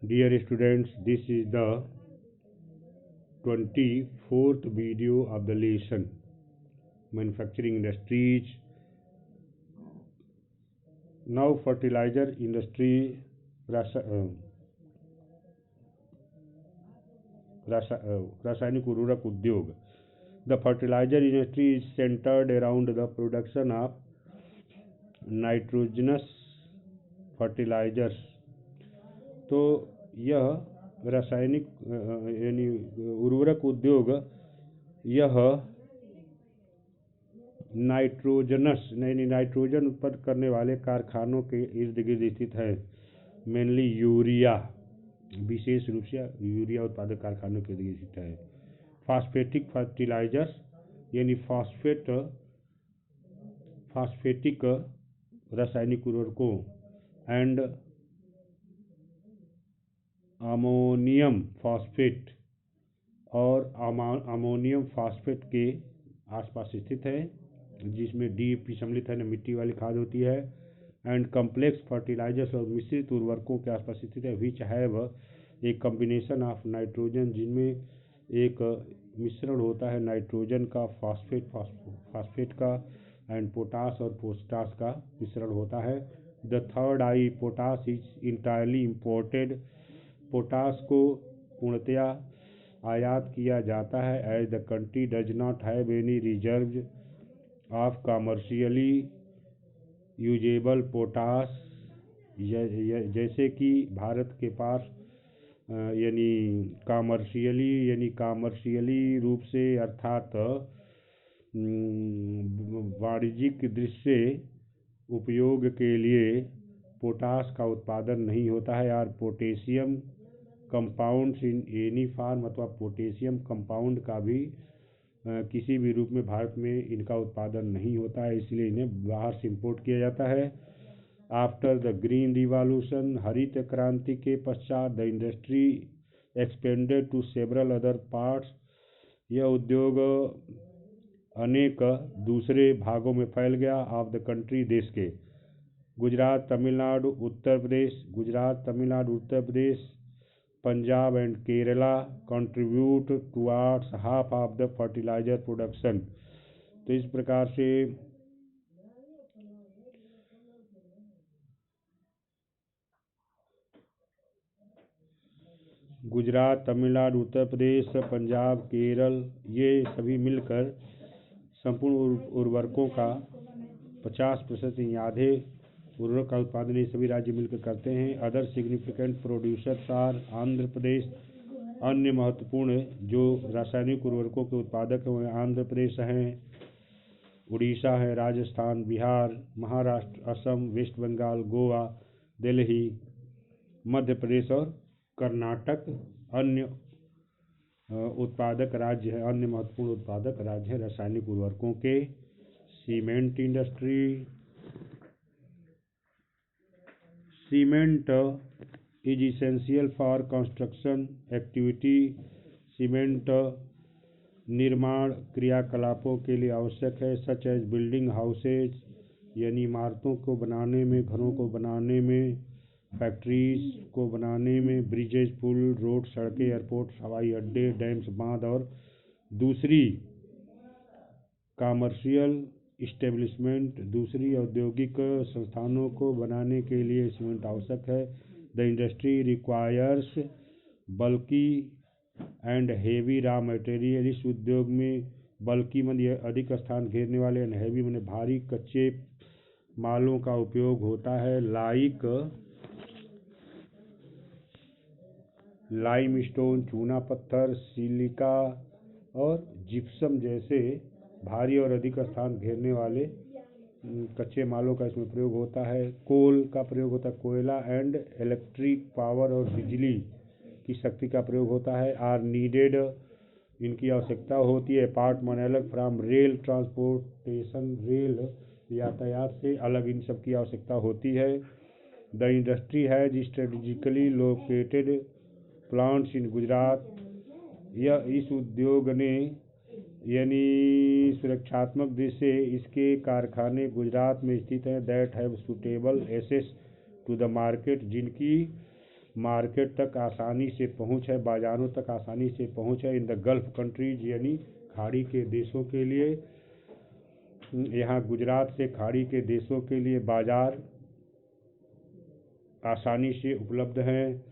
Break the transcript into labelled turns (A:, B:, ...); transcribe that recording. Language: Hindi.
A: Dear students, this is the 24th video of the lesson manufacturing industries. Now fertilizer industry, रासायनिक उर्वरक उद्योग. The fertilizer industry is centered around the production of nitrogenous fertilizers. तो यह रासायनिक यानी उर्वरक उद्योग यह नाइट्रोजन उत्पन्न करने वाले कारखानों के इर्द गिर्द स्थित है. मेनली यूरिया, विशेष रूप से यूरिया उत्पादक कारखानों के इर्द गिर्द स्थित है. फॉस्फेटिक फर्टिलाइजर्स यानी फॉस्फेटिक रासायनिक उर्वरकों एंड अमोनियम फॉस्फेट और अमोनियम फॉस्फेट के आसपास स्थित है, जिसमें डीएपी सम्मिलित है, मिट्टी वाली खाद होती है. एंड कम्प्लेक्स फर्टिलाइजर्स और मिश्रित उर्वरकों के आसपास स्थित है, विच हैव एक कम्बिनेशन ऑफ नाइट्रोजन, जिनमें एक मिश्रण होता है नाइट्रोजन का, फॉस्फेट का, एंड पोटास और फोस्फास का मिश्रण होता है. The third I, potash is entirely imported. Potash को पूर्णतया आयात किया जाता है, as the country does not have any reserve of commercially usable potash. जैसे कि भारत के पास यानी कमर्शियली रूप से अर्थात वाणिज्यिक दृष्टि से उपयोग के लिए पोटास का उत्पादन नहीं होता है. और potassium compounds in any form, अथवा पोटेशियम कंपाउंड का भी किसी भी रूप में भारत में इनका उत्पादन नहीं होता है, इसलिए इन्हें बाहर से इंपोर्ट किया जाता है. आफ्टर द ग्रीन रिवॉल्यूशन, हरित क्रांति के पश्चात, the industry expanded to several other parts. यह उद्योग अनेक दूसरे भागों में फैल गया ऑफ द कंट्री, देश के. Gujarat, Tamil Nadu, Uttar Pradesh, Punjab and Kerala contribute towards half of the fertilizer production. तो इस प्रकार से गुजरात, तमिलनाडु, उत्तर प्रदेश, पंजाब, केरल, ये सभी मिलकर संपूर्ण उर्वरकों का 50% यानी आधे उर्वरक का उत्पादन ये सभी राज्य मिलकर करते हैं. Other significant producers are Andhra Pradesh. अन्य महत्वपूर्ण जो रासायनिक उर्वरकों के उत्पादक हैं आंध्र प्रदेश हैं, उड़ीसा है, राजस्थान, बिहार, महाराष्ट्र, असम, वेस्ट बंगाल, गोवा, दिल्ली, मध्य प्रदेश और कर्नाटक अन्य उत्पादक राज्य है, अन्य महत्वपूर्ण उत्पादक राज्य हैं रासायनिक उर्वरकों के. Cement industry. Cement is essential for construction activity. Cement निर्माण क्रियाकलापों के लिए आवश्यक है, सच एज बिल्डिंग हाउसेज यानी इमारतों को बनाने में, घरों को बनाने में, फैक्ट्रीज को बनाने में, ब्रिजेज, पुल, रोड, सड़कें, एयरपोर्ट, हवाई अड्डे, डैम्स, बांध और दूसरी कॉमर्शियल इस्टेब्लिशमेंट, दूसरी औद्योगिक संस्थानों को बनाने के लिए सीमेंट आवश्यक है. The industry requires bulky and heavy raw material. इस उद्योग में बल्की मन अधिक स्थान घेरने वाले, एंड हेवी मन भारी कच्चे मालों का उपयोग होता है, लाइमस्टोन, चूना पत्थर, सिलिका और जिप्सम जैसे भारी और अधिक स्थान घेरने वाले कच्चे मालों का इसमें प्रयोग होता है. कोल का प्रयोग होता है, कोयला एंड इलेक्ट्रिक पावर और बिजली की शक्ति का प्रयोग होता है. आर नीडेड, इनकी आवश्यकता होती है. पार्ट मन अलग फ्राम रेल ट्रांसपोर्टेशन, रेल यातायात से अलग इन सब की आवश्यकता होती है. The industry has strategically located plants in Gujarat. यह इस उद्योग ने यानी सुरक्षात्मक दृष्टि से इसके कारखाने गुजरात में स्थित हैं. That have suitable access to the market, जिनकी मार्केट तक आसानी से पहुंच है, बाज़ारों तक आसानी से पहुंच है इन द गल्फ कंट्रीज यानी खाड़ी के देशों के लिए। यहाँ गुजरात से खाड़ी के देशों के लिए बाज़ार आसानी से उपलब्ध हैं।